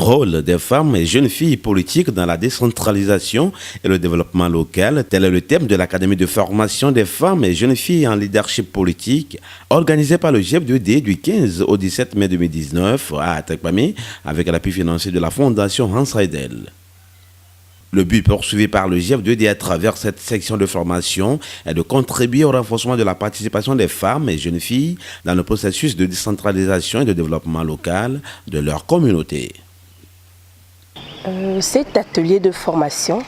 Rôle des femmes et jeunes filles politiques dans la décentralisation et le développement local, tel est le thème de l'Académie de formation des femmes et jeunes filles en leadership politique, organisée par le GF2D du 15 au 17 mai 2019 à Atekpamé, avec l'appui financier de la Fondation Hans Heidel. Le but poursuivi par le GF2D à travers cette section de formation est de contribuer au renforcement de la participation des femmes et jeunes filles dans le processus de décentralisation et de développement local de leur communauté. Cet atelier de formation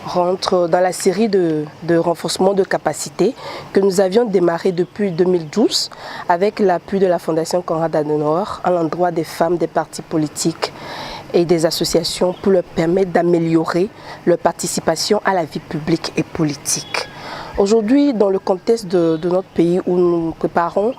rentre dans la série de renforcement de capacités que nous avions démarré depuis 2012 avec l'appui de la Fondation Konrad Adenauer à l'endroit des femmes des partis politiques et des associations pour leur permettre d'améliorer leur participation à la vie publique et politique. Aujourd'hui, dans le contexte de notre pays où nous nous préparons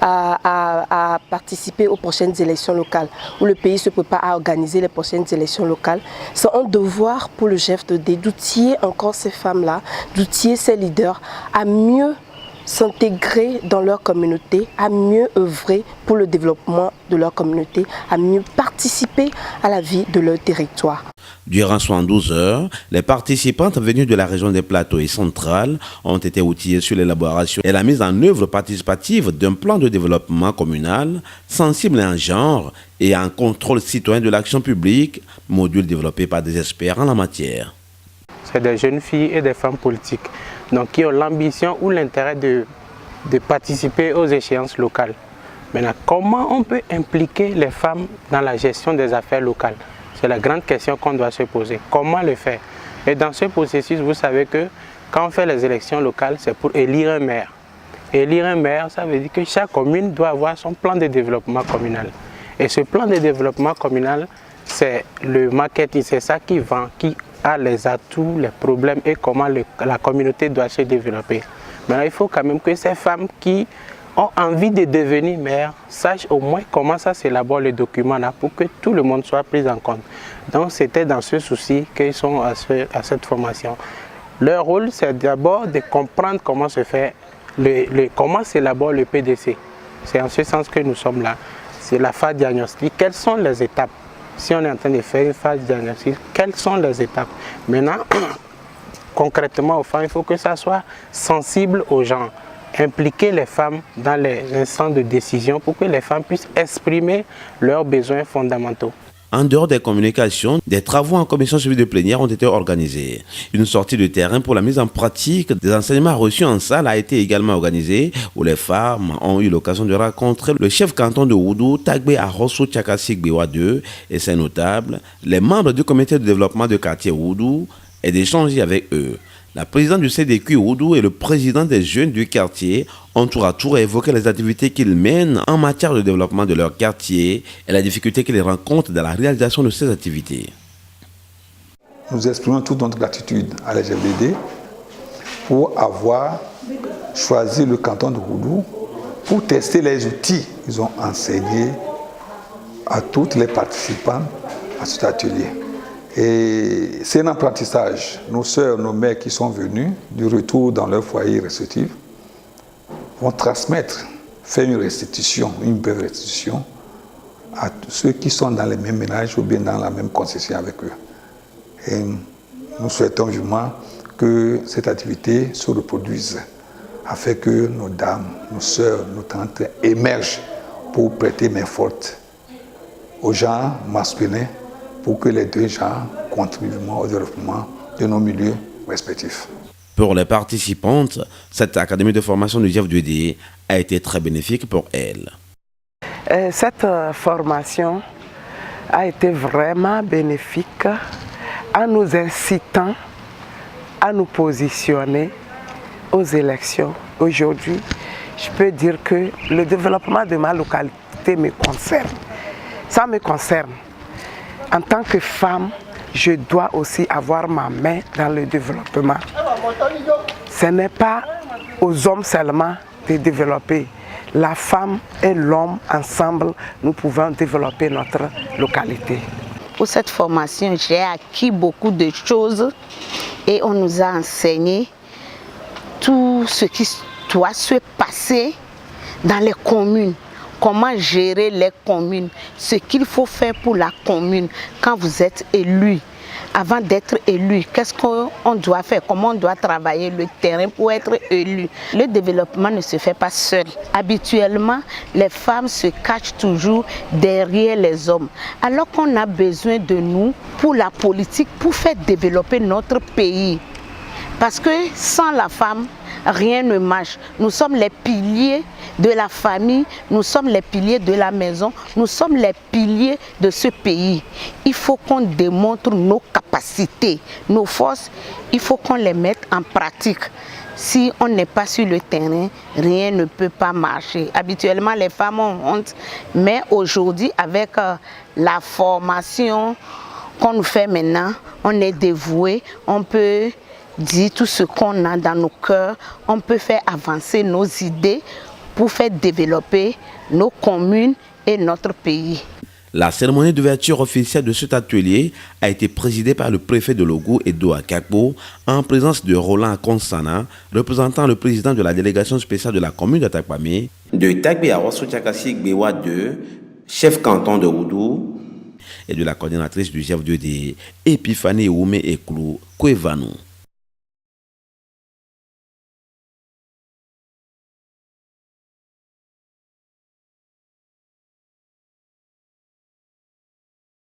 à participer aux prochaines élections locales, où le pays se prépare à organiser les prochaines élections locales, c'est un devoir pour le GF2D d'outiller encore ces femmes-là, d'outiller ces leaders à mieux s'intégrer dans leur communauté, à mieux œuvrer pour le développement de leur communauté, à mieux participer à la vie de leur territoire. Durant 72 heures, les participantes venues de la région des Plateaux et centrales ont été outillées sur l'élaboration et la mise en œuvre participative d'un plan de développement communal sensible à un genre et à un contrôle citoyen de l'action publique, module développé par des experts en la matière. C'est des jeunes filles et des femmes politiques donc, qui ont l'ambition ou l'intérêt de participer aux échéances locales. Maintenant, comment on peut impliquer les femmes dans la gestion des affaires locales? C'est la grande question qu'on doit se poser. Comment le faire? Et dans ce processus, vous savez que quand on fait les élections locales, c'est pour élire un maire. Élire un maire, ça veut dire que chaque commune doit avoir son plan de développement communal. Et ce plan de développement communal, c'est le marketing, c'est ça qui vend, qui a les atouts, les problèmes et comment la communauté doit se développer. Maintenant, il faut quand même que ces femmes qui ont envie de devenir maire sachent au moins comment ça s'élabore le document là pour que tout le monde soit pris en compte. Donc c'était dans ce souci qu'ils sont à cette formation. Leur rôle, c'est d'abord de comprendre comment se fait, comment s'élabore le PDC. C'est en ce sens que nous sommes là. C'est la phase diagnostique. Quelles sont les étapes? Si on est en train de faire une phase diagnostique, quelles sont les étapes? Maintenant, concrètement aux femmes, il faut que ça soit sensible aux gens. Impliquer les femmes dans les instants de décision pour que les femmes puissent exprimer leurs besoins fondamentaux. En dehors des communications, des travaux en commission suivie de plénière ont été organisés. Une sortie de terrain pour la mise en pratique des enseignements reçus en salle a été également organisée, où les femmes ont eu l'occasion de rencontrer le chef canton de Oudou, Tagbe Arroso Tchakasik Bewa 2, et ses notables, les membres du comité de développement de quartier Oudou, et d'échanger avec eux. La présidente du CDQ Oudou et le président des jeunes du quartier ont tour à tour évoqué les activités qu'ils mènent en matière de développement de leur quartier et la difficulté qu'ils rencontrent dans la réalisation de ces activités. Nous exprimons toute notre gratitude à la GF2D pour avoir choisi le canton de Oudou pour tester les outils qu'ils ont enseignés à toutes les participants à cet atelier. Et c'est un apprentissage. Nos sœurs, nos mères qui sont venues du retour dans leur foyer respectif vont transmettre, faire une restitution, une brève restitution à ceux qui sont dans les mêmes ménages ou bien dans la même concession avec eux. Et nous souhaitons vivement que cette activité se reproduise afin que nos dames, nos sœurs, nos tantes émergent pour prêter main forte aux gens masculins pour que les deux genres contribuent au développement de nos milieux respectifs. Pour les participantes, cette académie de formation du GF2D a été très bénéfique pour elles. Cette formation a été vraiment bénéfique en nous incitant à nous positionner aux élections. Aujourd'hui, je peux dire que le développement de ma localité me concerne. Ça me concerne. En tant que femme, je dois aussi avoir ma main dans le développement. Ce n'est pas aux hommes seulement de développer. La femme et l'homme, ensemble, nous pouvons développer notre localité. Pour cette formation, j'ai acquis beaucoup de choses et on nous a enseigné tout ce qui doit se passer dans les communes comment gérer les communes, ce qu'il faut faire pour la commune quand vous êtes élu. Avant d'être élu, qu'est-ce qu'on doit faire, comment on doit travailler le terrain pour être élu. Le développement ne se fait pas seul. Habituellement, les femmes se cachent toujours derrière les hommes, alors qu'on a besoin de nous pour la politique, pour faire développer notre pays. Parce que sans la femme, rien ne marche. Nous sommes les piliers de la famille, nous sommes les piliers de la maison, nous sommes les piliers de ce pays. Il faut qu'on démontre nos capacités, nos forces, il faut qu'on les mette en pratique. Si on n'est pas sur le terrain, rien ne peut pas marcher. Habituellement, les femmes ont honte, mais aujourd'hui, avec la formation qu'on nous fait maintenant, on est dévoué, on peut dire tout ce qu'on a dans nos cœurs, on peut faire avancer nos idées pour faire développer nos communes et notre pays. La cérémonie d'ouverture officielle de cet atelier a été présidée par le préfet de Logou, Edo Akakpo, en présence de Roland Konsana, représentant le président de la délégation spéciale de la commune d'Atakpamé, de Tagbe Awaso Tchakassi Gbewa 2, chef canton de Oudou, et de la coordinatrice du GF2D, Epiphanie Oume Eklou Kouevanou.